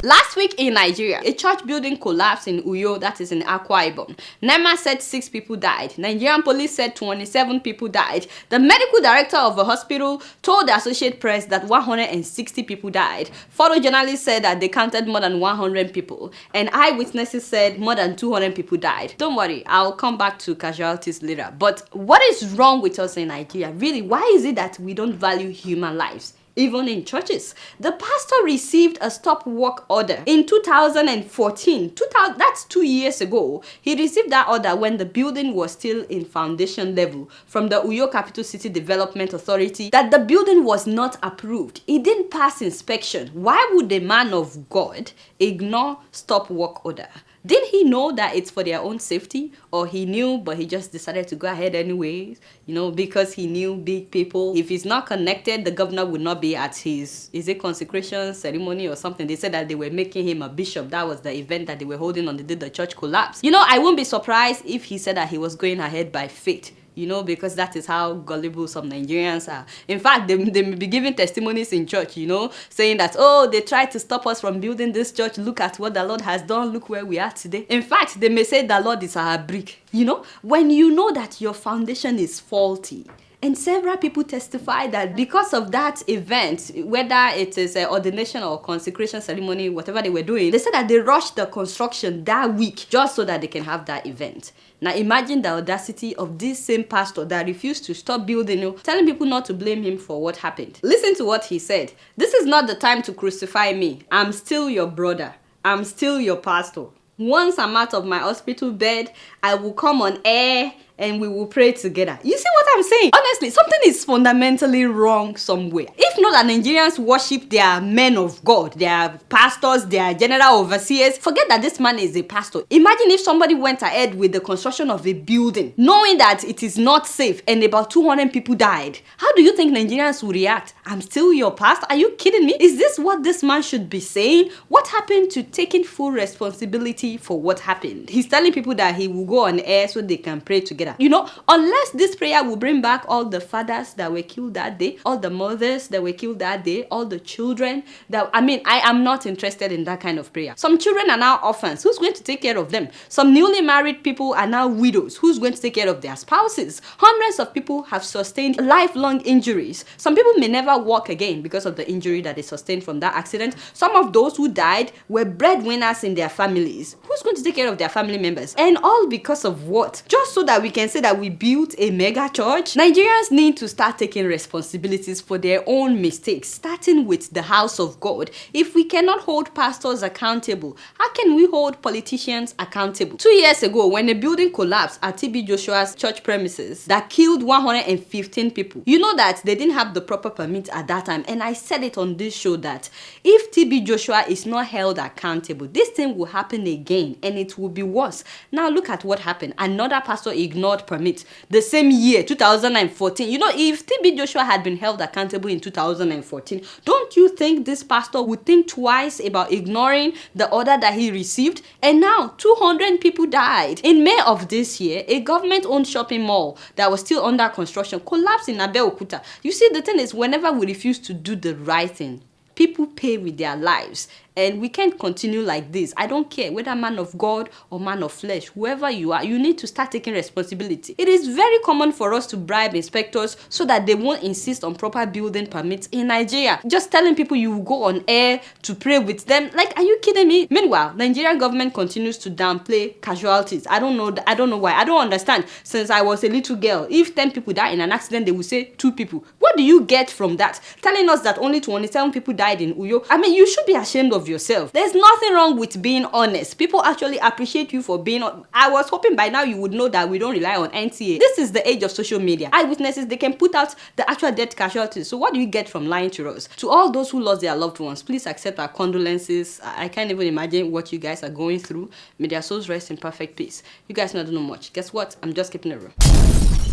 Last week in Nigeria, a church building collapsed in Uyo, that is in Akwa Ibom. NEMA said 6 people died. Nigerian police said 27 people died. The medical director of a hospital told the Associated Press that 160 people died. Photojournalists said that they counted more than 100 people. And eyewitnesses said more than 200 people died. Don't worry, I'll come back to casualties later. But what is wrong with us in Nigeria? Really, why is it that we don't value human lives? Even in churches. The pastor received a stop work order in 2014. That's 2 years ago. He received that order when the building was still in foundation level from the Uyo Capital City Development Authority, that the building was not approved. It didn't pass inspection. Why would a man of God ignore stop work order? Did he know that it's for their own safety? Or he knew, but he just decided to go ahead anyways? You know, because he knew big people. If he's not connected, the governor would not be at his, is it consecration ceremony or something? They said that they were making him a bishop. That was the event that they were holding on the day the church collapsed. You know, I wouldn't be surprised if he said that he was going ahead by faith. You know, because that is how gullible some Nigerians are. In fact, they may be giving testimonies in church, you know, saying that, oh, they tried to stop us from building this church. Look at what the Lord has done. Look where we are today. In fact, they may say the Lord is our brick. You know, when you know that your foundation is faulty, and several people testify that because of that event, whether it is an ordination or consecration ceremony, whatever they were doing, they said that they rushed the construction that week just so that they can have that event. Now imagine the audacity of this same pastor that refused to stop building, telling people not to blame him for what happened. Listen to what he said. "This is not the time to crucify me. I'm still your brother. I'm still your pastor. Once I'm out of my hospital bed, I will come on air and we will pray together." You see what I'm saying? Honestly, something is fundamentally wrong somewhere. If not that Nigerians worship their men of God, their pastors, their general overseers, forget that this man is a pastor. Imagine if somebody went ahead with the construction of a building, knowing that it is not safe and about 200 people died. How do you think Nigerians will react? "I'm still your pastor? Are you kidding me?" Is this what this man should be saying? What happened to taking full responsibility for what happened? He's telling people that he will go on air so they can pray together. You know, unless this prayer will bring back all the fathers that were killed that day, all the mothers that were killed that day, all the children that, I am not interested in that kind of prayer. Some children are now orphans. Who's going to take care of them? Some newly married people are now widows. Who's going to take care of their spouses? Hundreds of people have sustained lifelong injuries. Some people may never walk again because of the injury that they sustained from that accident. Some of those who died were breadwinners in their families. Who's going to take care of their family members? And all because of what? Just so that we can say that we built a mega church? Nigerians need to start taking responsibilities for their own mistakes, starting with the house of God. If we cannot hold pastors accountable, how can we hold politicians accountable? 2 years ago, when a building collapsed at TB Joshua's church premises that killed 115 people, you know that they didn't have the proper permit at that time. And I said it on this show that if TB Joshua is not held accountable, this thing will happen again and it will be worse. Now look at what happened. Another pastor ignored permit the same year, 2014. You know, if TB Joshua had been held accountable in 2014, don't you think this pastor would think twice about ignoring the order that he received? And now 200 people died. In May of this year, a government-owned shopping mall that was still under construction collapsed in Abeokuta. You see, the thing is, whenever we refuse to do the right thing, people pay with their lives. And we can't continue like this. I don't care whether man of God or man of flesh, whoever you are, you need to start taking responsibility. It is very common for us to bribe inspectors so that they won't insist on proper building permits in Nigeria. Just telling people you will go on air to pray with them. Like, are you kidding me? Meanwhile, Nigerian government continues to downplay casualties. I don't know why. I don't understand. Since I was a little girl, if 10 people die in an accident, they will say 2 people. What do you get from that? Telling us that only 27 people died in Uyo. You should be ashamed of yourself. There's nothing wrong with being honest. People actually appreciate you for being honest. I was hoping by now you would know that we don't rely on NTA. This is the age of social media. Eyewitnesses, they can put out the actual death casualties. So what do you get from lying to us? To all those who lost their loved ones, please accept our condolences. I can't even imagine what you guys are going through. May their souls rest in perfect peace. You guys don't know much. Guess what? I'm just keeping it real.